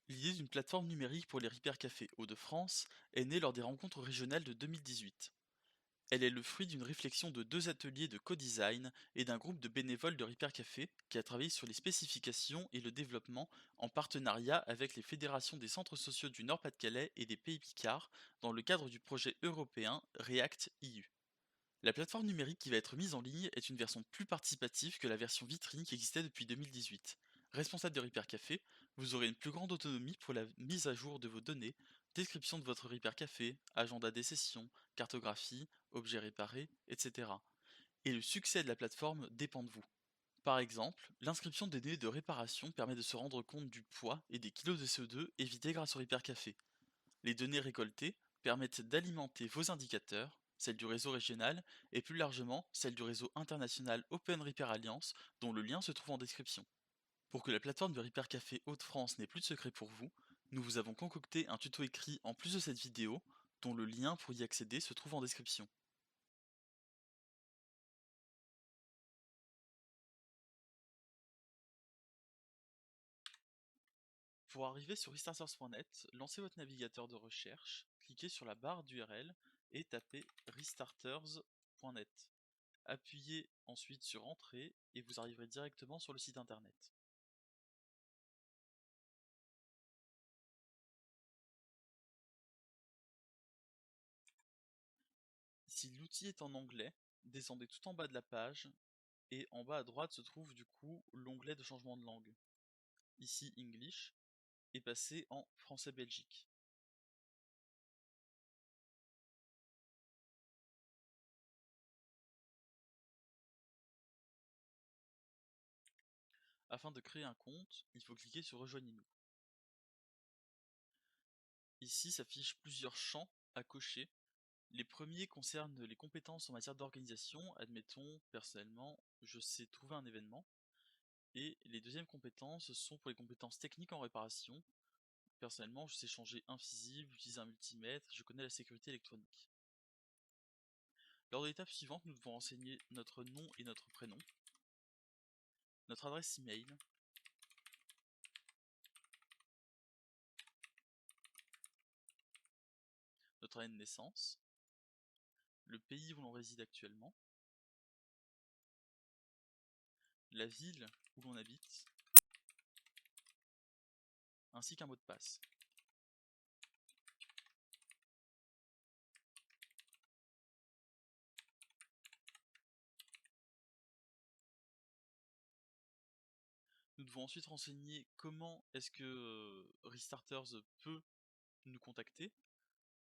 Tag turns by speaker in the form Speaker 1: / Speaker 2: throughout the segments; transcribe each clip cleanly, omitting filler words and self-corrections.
Speaker 1: L'idée d'une plateforme numérique pour les Hypercafés Hauts-de-France est née lors des rencontres régionales de 2018. Elle est le fruit d'une réflexion de deux ateliers de co-design et d'un groupe de bénévoles de Hypercafé qui a travaillé sur les spécifications et le développement en partenariat avec les fédérations des centres sociaux du Nord-Pas-de-Calais et des Pays Picards dans le cadre du projet européen React EU. La plateforme numérique qui va être mise en ligne est une version plus participative que la version vitrine qui existait depuis 2018. Responsable de Hypercafé, vous aurez une plus grande autonomie pour la mise à jour de vos données, description de votre Hypercafé, agenda des sessions, cartographie, objets réparés, etc. Et le succès de la plateforme dépend de vous. Par exemple, l'inscription des données de réparation permet de se rendre compte du poids et des kilos de CO2 évités grâce au Hypercafé. Les données récoltées permettent d'alimenter vos indicateurs, celles du réseau régional et plus largement celles du réseau international Open Repair Alliance dont le lien se trouve en description. Pour que la plateforme de Repair Café Hauts-de-France n'ait plus de secret pour vous, nous vous avons concocté un tuto écrit en plus de cette vidéo dont le lien pour y accéder se trouve en description. Pour arriver sur restarters.net, lancez votre navigateur de recherche, cliquez sur la barre d'URL et tapez restarters.net. Appuyez ensuite sur Entrée et vous arriverez directement sur le site internet. Si l'outil est en anglais, descendez tout en bas de la page et en bas à droite se trouve du coup l'onglet de changement de langue. Ici English et passez en français Belgique. Afin de créer un compte, il faut cliquer sur Rejoignez-nous. Ici s'affichent plusieurs champs à cocher. Les premiers concernent les compétences en matière d'organisation, admettons personnellement je sais trouver un événement, et les deuxièmes compétences sont pour les compétences techniques en réparation. Personnellement, je sais changer un fusible, utiliser un multimètre, je connais la sécurité électronique. Lors de l'étape suivante, nous devons renseigner notre nom et notre prénom, notre adresse email, notre année de naissance, le pays où l'on réside actuellement, la ville où l'on habite, ainsi qu'un mot de passe. Nous devons ensuite renseigner comment est-ce que Restarters peut nous contacter.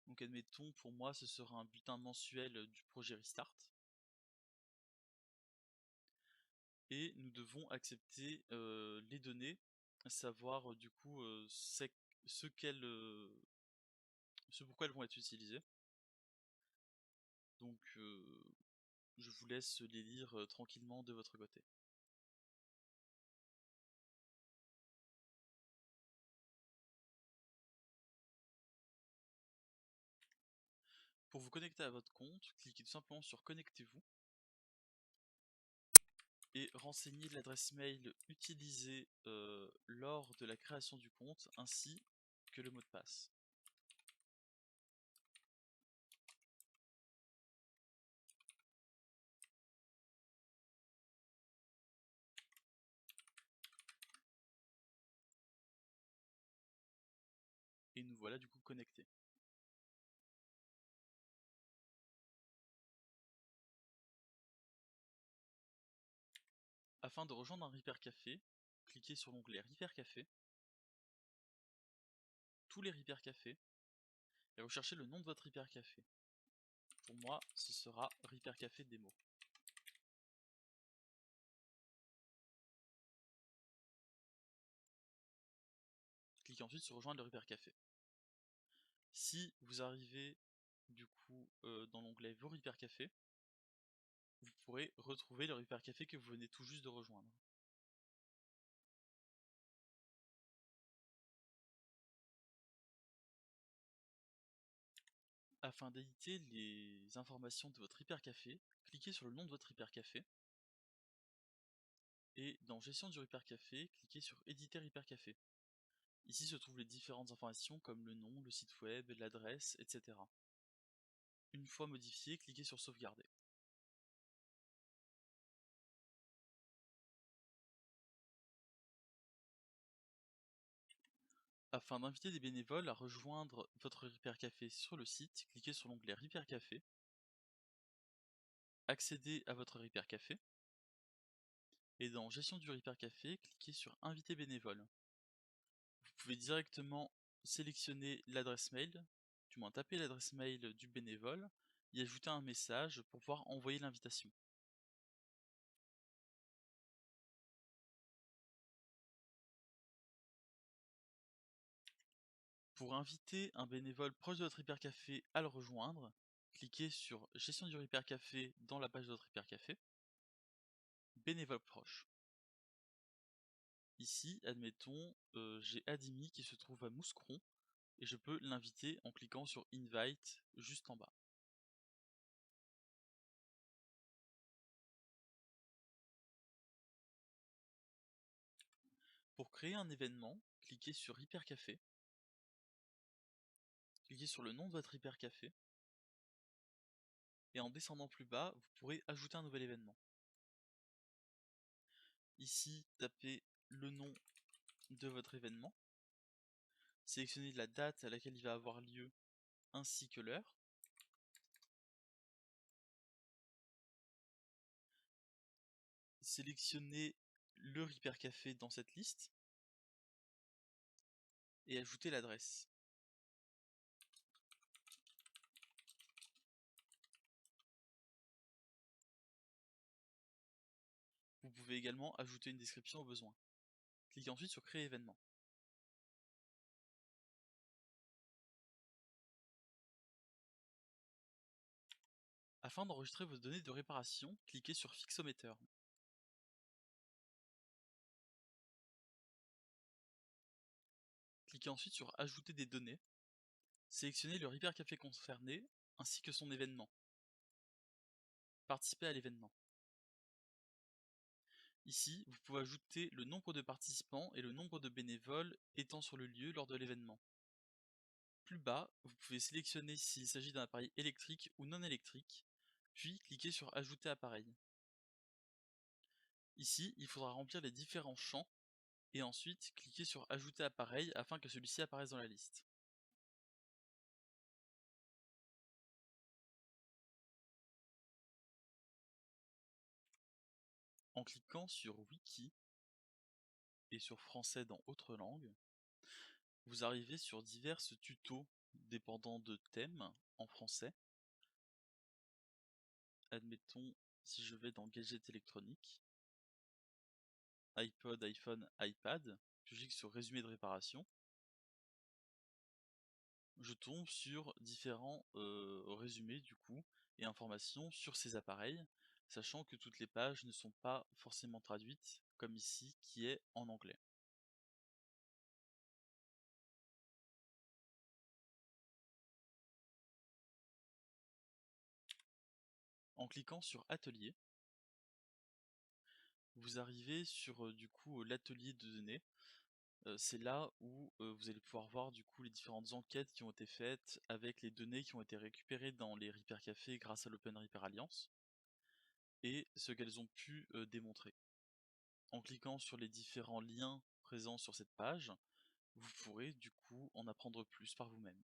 Speaker 1: Donc admettons, pour moi, ce sera un bulletin mensuel du projet Restart. Et nous devons accepter les données, savoir du coup ce qu'elles, ce pourquoi elles vont être utilisées. Donc je vous laisse les lire tranquillement de votre côté. Pour vous connecter à votre compte, cliquez tout simplement sur Connectez-vous et renseignez l'adresse mail utilisée lors de la création du compte ainsi que le mot de passe. Et nous voilà du coup connectés. Afin de rejoindre un Hypercafé, cliquez sur l'onglet Hypercafé, tous les Hypercafés, et recherchez le nom de votre Hypercafé. Pour moi, ce sera Hypercafé Démo. Cliquez ensuite sur Rejoindre le Hypercafé. Si vous arrivez du coup dans l'onglet Vos Hypercafés, vous pourrez retrouver le Hypercafé que vous venez tout juste de rejoindre. Afin d'éditer les informations de votre Hypercafé, cliquez sur le nom de votre Hypercafé et dans Gestion du Hypercafé, cliquez sur Éditer Hypercafé. Ici se trouvent les différentes informations comme le nom, le site web, l'adresse, etc. Une fois modifié, cliquez sur sauvegarder. Afin d'inviter des bénévoles à rejoindre votre Repair Café sur le site, cliquez sur l'onglet Repair Café, accédez à votre Repair Café, et dans Gestion du Repair Café, cliquez sur Inviter bénévole. Vous pouvez directement sélectionner l'adresse mail, du moins taper l'adresse mail du bénévole, y ajouter un message pour pouvoir envoyer l'invitation. Pour inviter un bénévole proche de votre Repair Café à le rejoindre, cliquez sur Gestion du Repair Café dans la page de votre Repair Café, bénévole proche. Ici, admettons, j'ai Adimi qui se trouve à Mouscron et je peux l'inviter en cliquant sur Invite juste en bas. Pour créer un événement, cliquez sur Hyper Café, cliquez sur le nom de votre Hyper Café, et en descendant plus bas, vous pourrez ajouter un nouvel événement. Ici, tapez le nom de votre événement, sélectionnez la date à laquelle il va avoir lieu ainsi que l'heure, sélectionnez le Hyper Café dans cette liste, et ajoutez l'adresse. Vous pouvez également ajouter une description au besoin. Cliquez ensuite sur Créer événement. Afin d'enregistrer vos données de réparation, cliquez sur Fixometer. Cliquez ensuite sur Ajouter des données. Sélectionnez le Repair Café concerné ainsi que son événement. Participez à l'événement. Ici, vous pouvez ajouter le nombre de participants et le nombre de bénévoles étant sur le lieu lors de l'événement. Plus bas, vous pouvez sélectionner s'il s'agit d'un appareil électrique ou non électrique, puis cliquez sur Ajouter appareil. Ici, il faudra remplir les différents champs et ensuite cliquez sur Ajouter appareil afin que celui-ci apparaisse dans la liste. En cliquant sur Wiki et sur Français dans autres langues, vous arrivez sur divers tutos dépendant de thèmes en français. Admettons, si je vais dans Gadget électronique, iPod, iPhone, iPad, je clique sur Résumé de réparation, je tombe sur différents résumés du coup et informations sur ces appareils, sachant que toutes les pages ne sont pas forcément traduites, comme ici qui est en anglais. En cliquant sur Atelier, vous arrivez sur du coup l'atelier de données. C'est là où vous allez pouvoir voir du coup les différentes enquêtes qui ont été faites avec les données qui ont été récupérées dans les Repair Café grâce à l'Open Repair Alliance et ce qu'elles ont pu démontrer. En cliquant sur les différents liens présents sur cette page, vous pourrez du coup en apprendre plus par vous-même.